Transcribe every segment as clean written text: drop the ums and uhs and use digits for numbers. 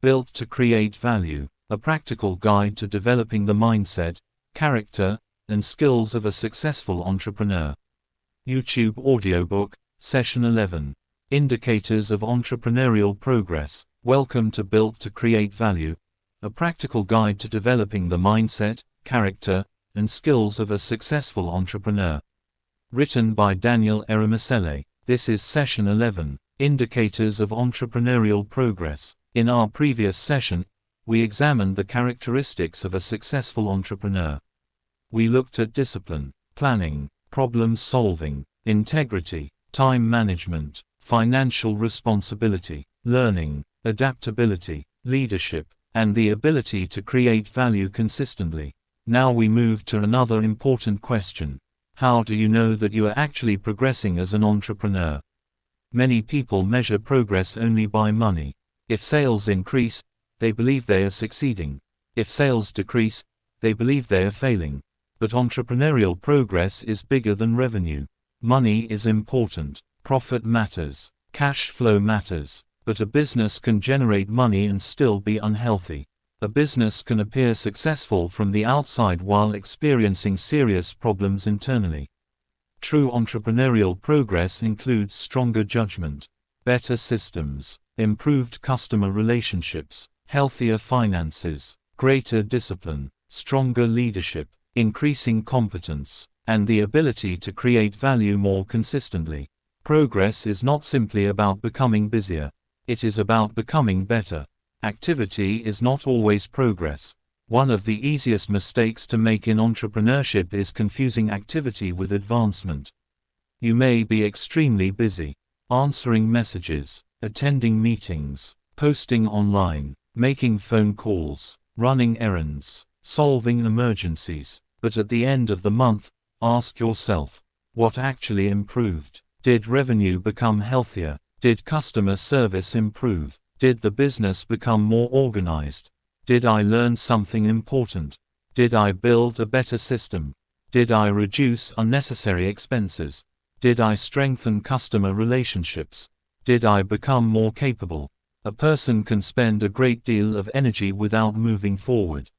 Built to Create Value, a practical guide to developing the mindset, character, and skills of a successful entrepreneur. YouTube audiobook, Session 11. Indicators of Entrepreneurial Progress. Welcome to Built to Create Value, a practical guide to developing the mindset, character, and skills of a successful entrepreneur. Written by Daniel Eremasele. This is Session 11, Indicators of Entrepreneurial Progress. In our previous session, we examined the characteristics of a successful entrepreneur. We looked at discipline, planning, problem solving, integrity, time management, financial responsibility, learning, adaptability, leadership, and the ability to create value consistently. Now we move to another important question. How do you know that you are actually progressing as an entrepreneur? Many people measure progress only by money. If sales increase, they believe they are succeeding. If sales decrease, they believe they are failing. But entrepreneurial progress is bigger than revenue. Money is important. Profit matters. Cash flow matters. But a business can generate money and still be unhealthy. A business can appear successful from the outside while experiencing serious problems internally. True entrepreneurial progress includes stronger judgment, better systems, improved customer relationships, healthier finances, greater discipline, stronger leadership, increasing competence, and the ability to create value more consistently. Progress is not simply about becoming busier. It is about becoming better. Activity is not always progress. One of the easiest mistakes to make in entrepreneurship is confusing activity with advancement. You may be extremely busy, answering messages, attending meetings, posting online, making phone calls, running errands, solving emergencies, but at the end of the month, ask yourself, what actually improved? Did revenue become healthier? Did customer service improve? Did the business become more organized? Did I learn something important? Did I build a better system? Did I reduce unnecessary expenses? Did I strengthen customer relationships? Did I become more capable? A person can spend a great deal of energy without moving forward.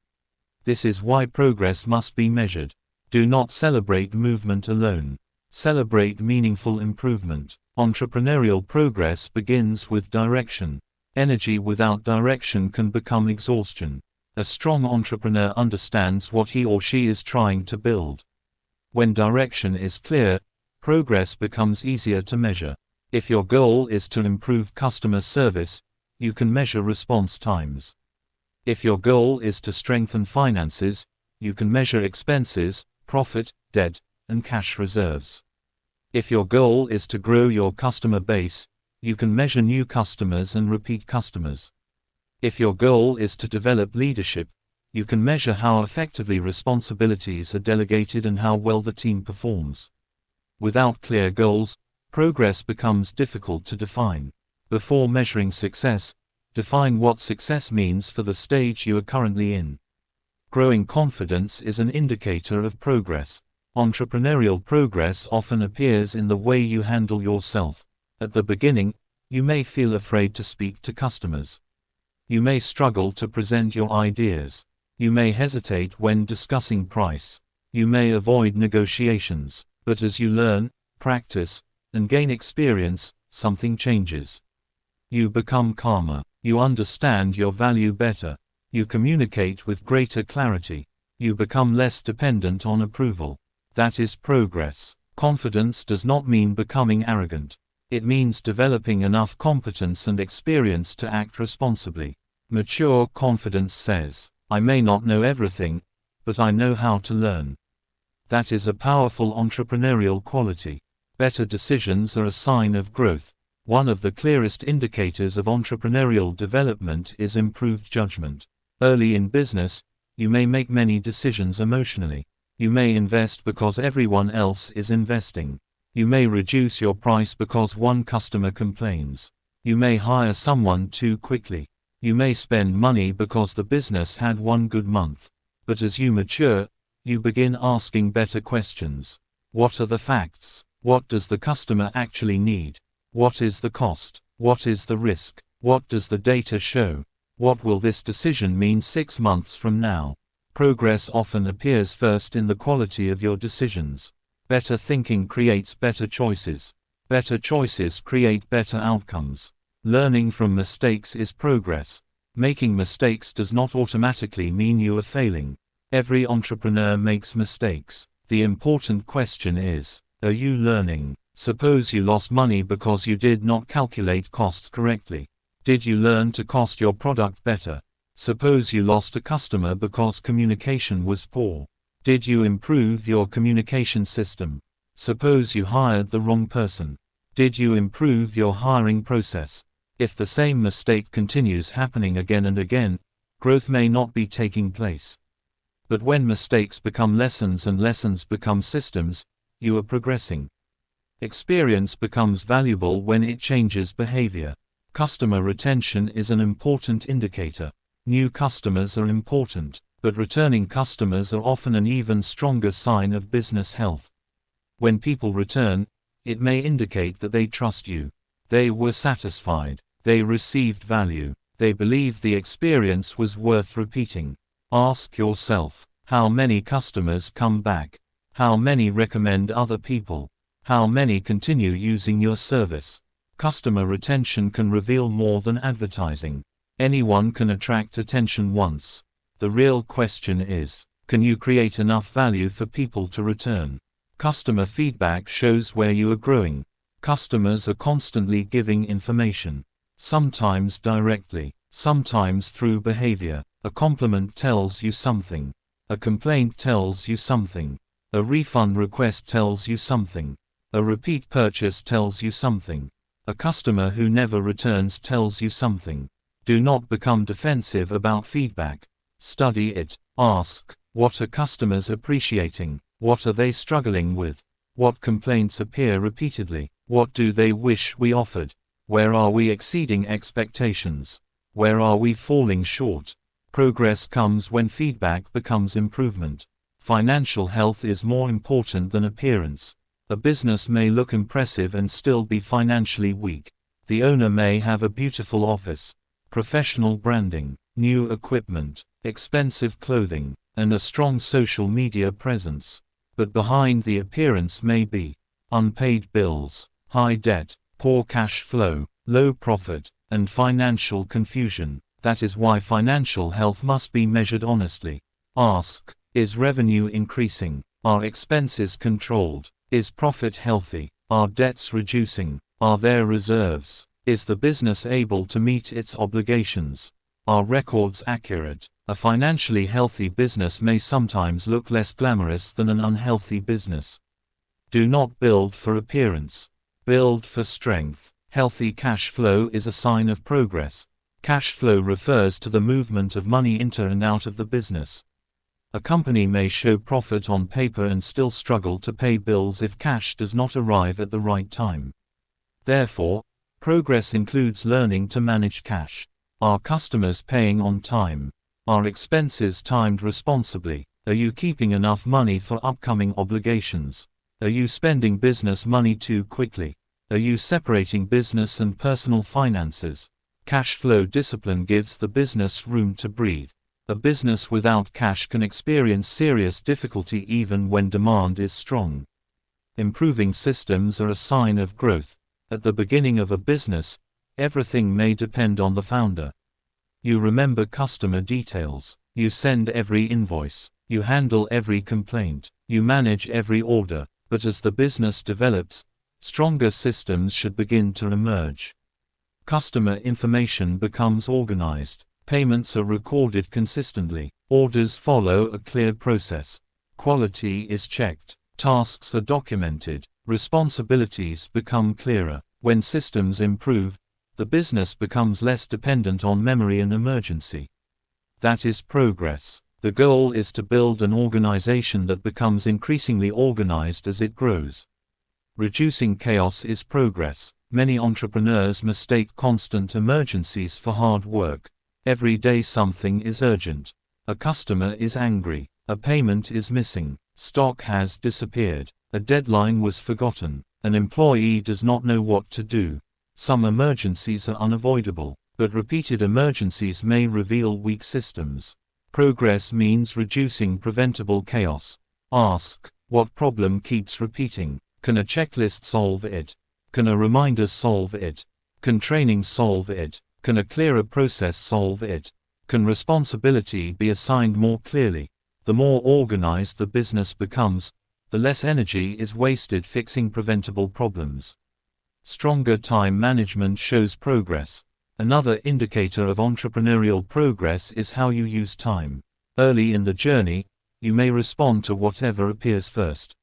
This is why progress must be measured. Do not celebrate movement alone. Celebrate meaningful improvement. Entrepreneurial progress begins with direction. Energy without direction can become exhaustion. A strong entrepreneur understands what he or she is trying to build. When direction is clear, progress becomes easier to measure. If your goal is to improve customer service, you can measure response times. If your goal is to strengthen finances, you can measure expenses, profit, debt, and cash reserves. If your goal is to grow your customer base, you can measure new customers and repeat customers. If your goal is to develop leadership, you can measure how effectively responsibilities are delegated and how well the team performs. Without clear goals, progress becomes difficult to define. Before measuring success, define what success means for the stage you are currently in. Growing confidence is an indicator of progress. Entrepreneurial progress often appears in the way you handle yourself. At the beginning, you may feel afraid to speak to customers. You may struggle to present your ideas. You may hesitate when discussing price. You may avoid negotiations. But as you learn, practice, and gain experience, something changes. You become calmer. You understand your value better. You communicate with greater clarity. You become less dependent on approval. That is progress. Confidence does not mean becoming arrogant. It means developing enough competence and experience to act responsibly. Mature confidence says, I may not know everything, but I know how to learn. That is a powerful entrepreneurial quality. Better decisions are a sign of growth. One of the clearest indicators of entrepreneurial development is improved judgment. Early in business, you may make many decisions emotionally. You may invest because everyone else is investing. You may reduce your price because one customer complains. You may hire someone too quickly. You may spend money because the business had one good month. But as you mature, you begin asking better questions. What are the facts? What does the customer actually need? What is the cost? What is the risk? What does the data show? What will this decision mean 6 months from now? Progress often appears first in the quality of your decisions. Better thinking creates better choices. Better choices create better outcomes. Learning from mistakes is progress. Making mistakes does not automatically mean you are failing. Every entrepreneur makes mistakes. The important question is, are you learning? Suppose you lost money because you did not calculate costs correctly. Did you learn to cost your product better? Suppose you lost a customer because communication was poor. Did you improve your communication system? Suppose you hired the wrong person. Did you improve your hiring process? If the same mistake continues happening again and again, growth may not be taking place. But when mistakes become lessons and lessons become systems, you are progressing. Experience becomes valuable when it changes behavior. Customer retention is an important indicator. New customers are important, but returning customers are often an even stronger sign of business health. When people return, it may indicate that they trust you. They were satisfied. They received value. They believe the experience was worth repeating. Ask yourself, how many customers come back? How many recommend other people? How many continue using your service? Customer retention can reveal more than advertising. Anyone can attract attention once. The real question is, can you create enough value for people to return? Customer feedback shows where you are growing. Customers are constantly giving information. Sometimes directly, sometimes through behavior. A compliment tells you something. A complaint tells you something. A refund request tells you something. A repeat purchase tells you something. A customer who never returns tells you something. Do not become defensive about feedback. Study it. Ask, what are customers appreciating? What are they struggling with? What complaints appear repeatedly? What do they wish we offered? Where are we exceeding expectations? Where are we falling short? Progress comes when feedback becomes improvement. Financial health is more important than appearance. A business may look impressive and still be financially weak. The owner may have a beautiful office, professional branding, new equipment, expensive clothing, and a strong social media presence. But behind the appearance may be unpaid bills, high debt, poor cash flow, low profit, and financial confusion. That is why financial health must be measured honestly. Ask, is revenue increasing? Are expenses controlled? Is profit healthy? Are debts reducing? Are there reserves? Is the business able to meet its obligations? Are records accurate? A financially healthy business may sometimes look less glamorous than an unhealthy business. Do not build for appearance. Build for strength. Healthy cash flow is a sign of progress. Cash flow refers to the movement of money into and out of the business. A company may show profit on paper and still struggle to pay bills if cash does not arrive at the right time. Therefore, progress includes learning to manage cash. Are customers paying on time? Are expenses timed responsibly? Are you keeping enough money for upcoming obligations? Are you spending business money too quickly? Are you separating business and personal finances? Cash flow discipline gives the business room to breathe. A business without cash can experience serious difficulty even when demand is strong. Improving systems are a sign of growth. At the beginning of a business, everything may depend on the founder. You remember customer details. You send every invoice. You handle every complaint. You manage every order. But as the business develops, stronger systems should begin to emerge. Customer information becomes organized. Payments are recorded consistently. Orders follow a clear process. Quality is checked. Tasks are documented. Responsibilities become clearer. When systems improve, the business becomes less dependent on memory and emergency. That is progress. The goal is to build an organization that becomes increasingly organized as it grows. Reducing chaos is progress. Many entrepreneurs mistake constant emergencies for hard work. Every day something is urgent. A customer is angry. A payment is missing. Stock has disappeared. A deadline was forgotten. An employee does not know what to do. Some emergencies are unavoidable, but repeated emergencies may reveal weak systems. Progress means reducing preventable chaos. Ask, what problem keeps repeating? Can a checklist solve it? Can a reminder solve it? Can training solve it? Can a clearer process solve it? Can responsibility be assigned more clearly? The more organized the business becomes, the less energy is wasted fixing preventable problems. Stronger time management shows progress. Another indicator of entrepreneurial progress is how you use time. Early in the journey, you may respond to whatever appears first.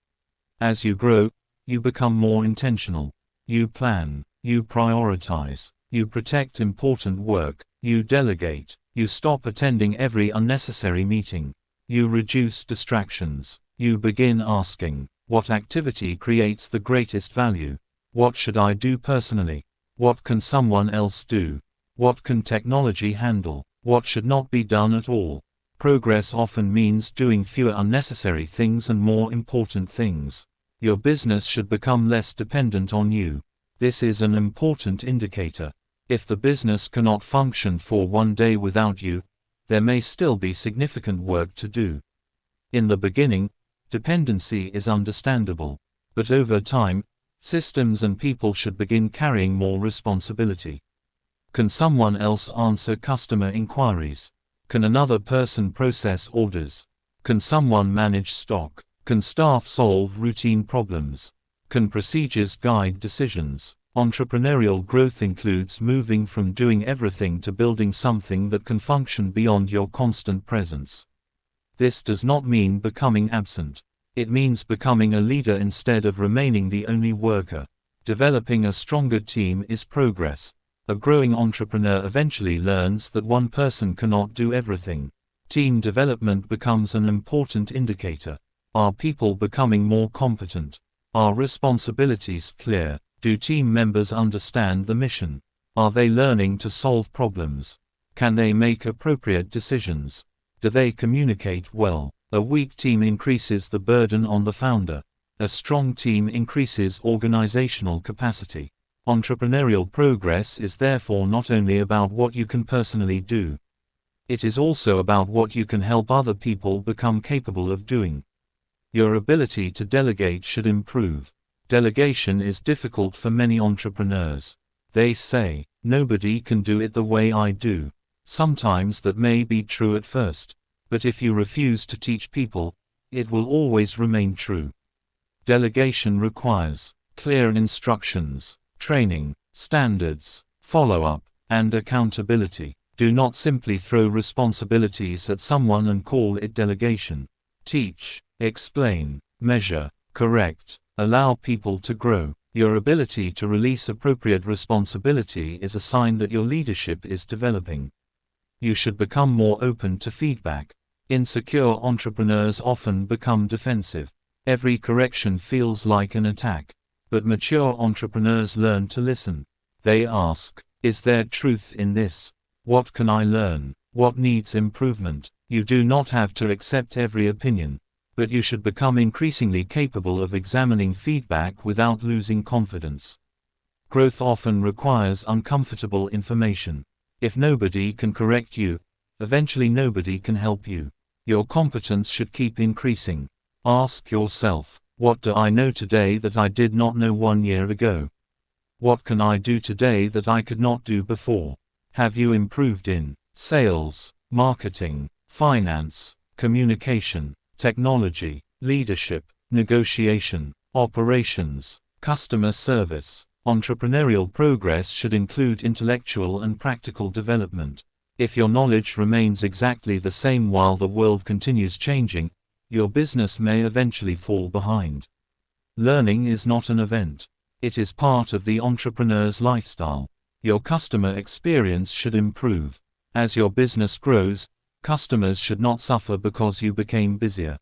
As you grow, you become more intentional. You plan, you prioritize, you protect important work, you delegate, you stop attending every unnecessary meeting. You reduce distractions. You begin asking, what activity creates the greatest value? What should I do personally? What can someone else do? What can technology handle? What should not be done at all? Progress often means doing fewer unnecessary things and more important things. Your business should become less dependent on you. This is an important indicator. If the business cannot function for one day without you, there may still be significant work to do. In the beginning, dependency is understandable, but over time, systems and people should begin carrying more responsibility. Can someone else answer customer inquiries? Can another person process orders? Can someone manage stock? Can staff solve routine problems? Can procedures guide decisions? Entrepreneurial growth includes moving from doing everything to building something that can function beyond your constant presence. This does not mean becoming absent. It means becoming a leader instead of remaining the only worker. Developing a stronger team is progress. A growing entrepreneur eventually learns that one person cannot do everything. Team development becomes an important indicator. Are people becoming more competent? Are responsibilities clear? Do team members understand the mission? Are they learning to solve problems? Can they make appropriate decisions? Do they communicate well? A weak team increases the burden on the founder. A strong team increases organizational capacity. Entrepreneurial progress is therefore not only about what you can personally do. It is also about what you can help other people become capable of doing. Your ability to delegate should improve. Delegation is difficult for many entrepreneurs. They say, nobody can do it the way I do. Sometimes that may be true at first, but if you refuse to teach people, it will always remain true. Delegation requires clear instructions, training, standards, follow-up, and accountability. Do not simply throw responsibilities at someone and call it delegation. Teach, explain, measure, correct, allow people to grow. Your ability to release appropriate responsibility is a sign that your leadership is developing. You should become more open to feedback. Insecure entrepreneurs often become defensive. Every correction feels like an attack. But mature entrepreneurs learn to listen. They ask, is there truth in this? What can I learn? What needs improvement? You do not have to accept every opinion, but you should become increasingly capable of examining feedback without losing confidence. Growth often requires uncomfortable information. If nobody can correct you, eventually nobody can help you. Your competence should keep increasing. Ask yourself, what do I know today that I did not know 1 year ago? What can I do today that I could not do before? Have you improved in sales, marketing, finance, communication, technology, leadership, negotiation, operations, customer service? Entrepreneurial progress should include intellectual and practical development. If your knowledge remains exactly the same while the world continues changing, your business may eventually fall behind. Learning is not an event. It is part of the entrepreneur's lifestyle. Your customer experience should improve. As your business grows, customers should not suffer because you became busier.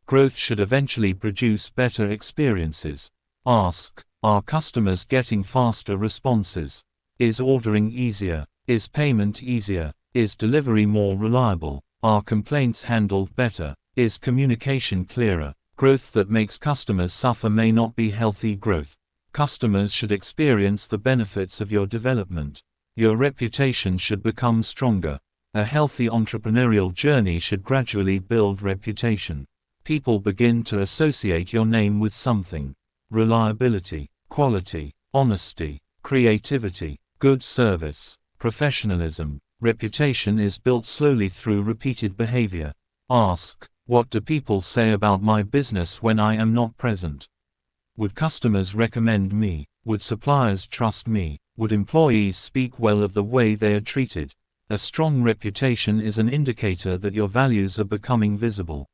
Growth should eventually produce better experiences. Ask, are customers getting faster responses? Is ordering easier? Is payment easier? Is delivery more reliable? Are complaints handled better? Is communication clearer? Growth that makes customers suffer may not be healthy growth. Customers should experience the benefits of your development. Your reputation should become stronger. A healthy entrepreneurial journey should gradually build reputation. People begin to associate your name with something. Reliability, quality, honesty, creativity, good service, professionalism. Reputation is built slowly through repeated behavior. Ask, what do people say about my business when I am not present? Would customers recommend me? Would suppliers trust me? Would employees speak well of the way they are treated? A strong reputation is an indicator that your values are becoming visible.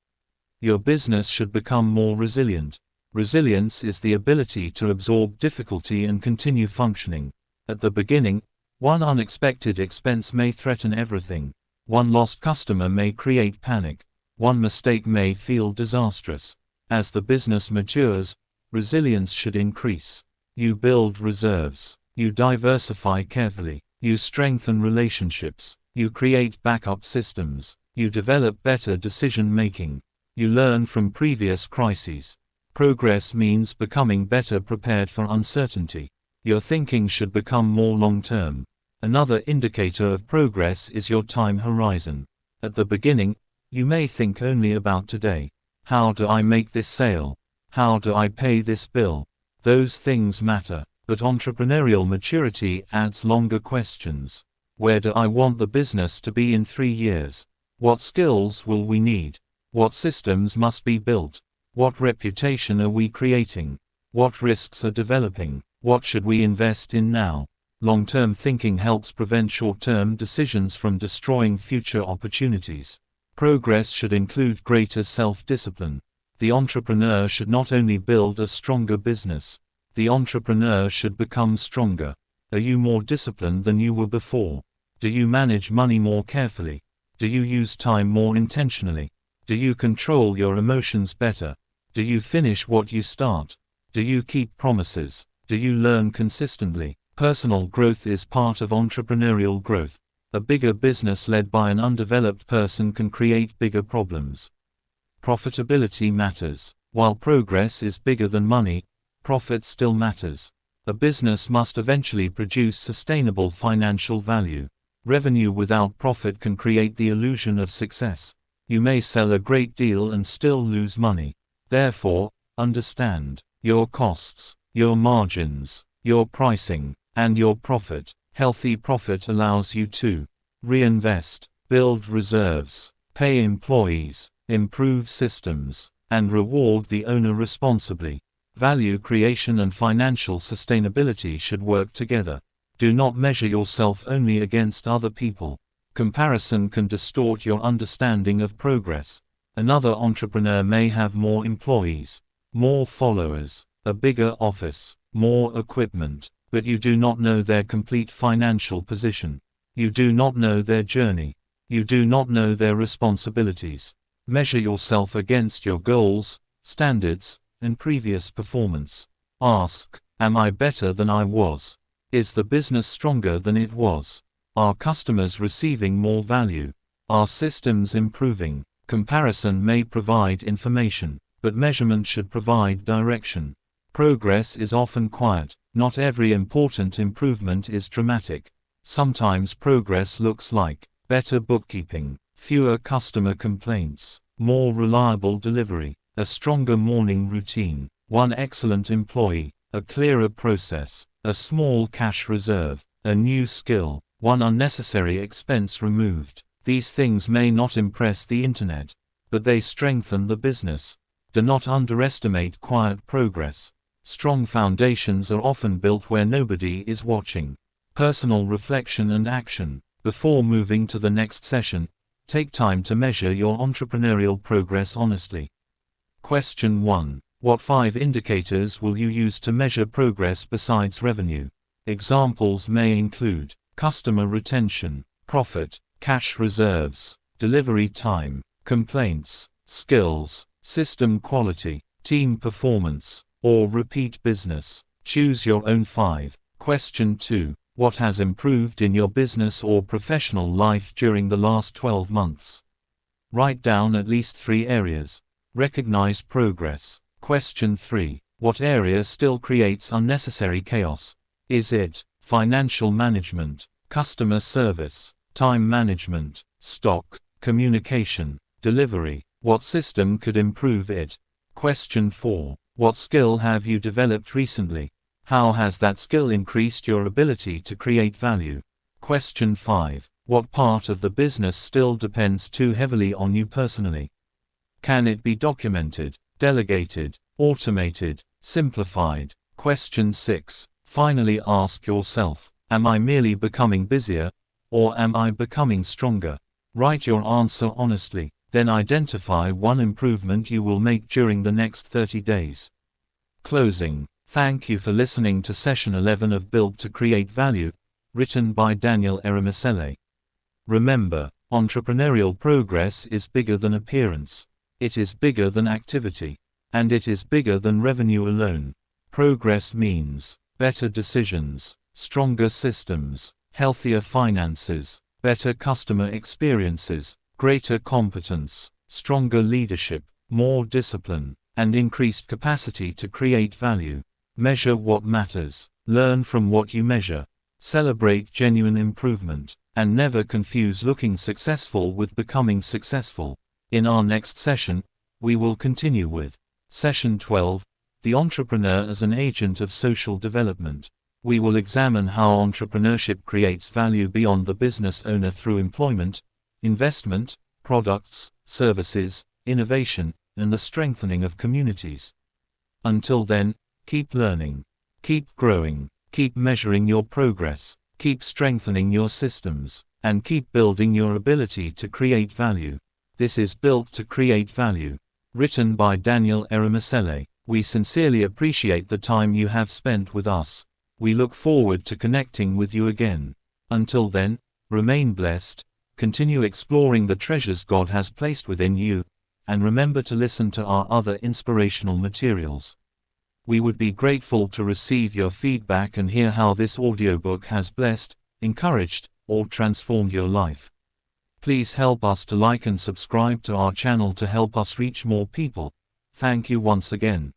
Your business should become more resilient. Resilience is the ability to absorb difficulty and continue functioning. At the beginning, one unexpected expense may threaten everything. One lost customer may create panic. One mistake may feel disastrous. As the business matures, resilience should increase. You build reserves. You diversify carefully. You strengthen relationships. You create backup systems. You develop better decision-making. You learn from previous crises. Progress means becoming better prepared for uncertainty. Your thinking should become more long-term. Another indicator of progress is your time horizon. At the beginning, you may think only about today. How do I make this sale? How do I pay this bill? Those things matter. But entrepreneurial maturity adds longer questions. Where do I want the business to be in 3 years? What skills will we need? What systems must be built? What reputation are we creating? What risks are developing? What should we invest in now? Long-term thinking helps prevent short-term decisions from destroying future opportunities. Progress should include greater self-discipline. The entrepreneur should not only build a stronger business. The entrepreneur should become stronger. Are you more disciplined than you were before? Do you manage money more carefully? Do you use time more intentionally? Do you control your emotions better? Do you finish what you start? Do you keep promises? Do you learn consistently? Personal growth is part of entrepreneurial growth. A bigger business led by an undeveloped person can create bigger problems. Profitability matters. While progress is bigger than money, profit still matters. A business must eventually produce sustainable financial value. Revenue without profit can create the illusion of success. You may sell a great deal and still lose money. Therefore, understand your costs, your margins, your pricing, and your profit. Healthy profit allows you to reinvest, build reserves, pay employees, improve systems, and reward the owner responsibly. Value creation and financial sustainability should work together. Do not measure yourself only against other people. Comparison can distort your understanding of progress. Another entrepreneur may have more employees, more followers, a bigger office, more equipment, but you do not know their complete financial position. You do not know their journey. You do not know their responsibilities. Measure yourself against your goals, standards, and previous performance. Ask, am I better than I was? Is the business stronger than it was? Are customers receiving more value? Are systems improving? Comparison may provide information, but measurement should provide direction. Progress is often quiet. Not every important improvement is dramatic. Sometimes progress looks like better bookkeeping, fewer customer complaints, more reliable delivery, a stronger morning routine, one excellent employee, a clearer process, a small cash reserve, a new skill, one unnecessary expense removed. These things may not impress the internet, but they strengthen the business. Do not underestimate quiet progress. Strong foundations are often built where nobody is watching. Personal reflection and action. Before moving to the next session, take time to measure your entrepreneurial progress honestly. Question 1. What 5 indicators will you use to measure progress besides revenue? Examples may include customer retention, profit, cash reserves, delivery time, complaints, skills, system quality, team performance, or repeat business. Choose your own 5. Question 2. What has improved in your business or professional life during the last 12 months? Write down at least 3 areas. Recognize progress. Question 3. What area still creates unnecessary chaos? Is it financial management, customer service, time management, stock, communication, delivery. What system could improve it? Question 4. What skill have you developed recently? How has that skill increased your ability to create value? Question 5. What part of the business still depends too heavily on you personally? Can it be documented, delegated, automated, simplified? Question 6. Finally ask yourself, am I merely becoming busier, or am I becoming stronger? Write your answer honestly, then identify one improvement you will make during the next 30 days. Closing. Thank you for listening to Session 11 of Build to Create Value, written by Daniel Eremisele. Remember, entrepreneurial progress is bigger than appearance. It is bigger than activity. And it is bigger than revenue alone. Progress means better decisions, stronger systems, healthier finances, better customer experiences, greater competence, stronger leadership, more discipline, and increased capacity to create value. Measure what matters, learn from what you measure, celebrate genuine improvement, and never confuse looking successful with becoming successful. In our next session, we will continue with Session 12, The Entrepreneur as an Agent of Social Development. We will examine how entrepreneurship creates value beyond the business owner through employment, investment, products, services, innovation, and the strengthening of communities. Until then, keep learning, keep growing, keep measuring your progress, keep strengthening your systems, and keep building your ability to create value. This is Built to Create Value, written by Daniel Eremisele. We sincerely appreciate the time you have spent with us. We look forward to connecting with you again. Until then, remain blessed, continue exploring the treasures God has placed within you, and remember to listen to our other inspirational materials. We would be grateful to receive your feedback and hear how this audiobook has blessed, encouraged, or transformed your life. Please help us to like and subscribe to our channel to help us reach more people. Thank you once again.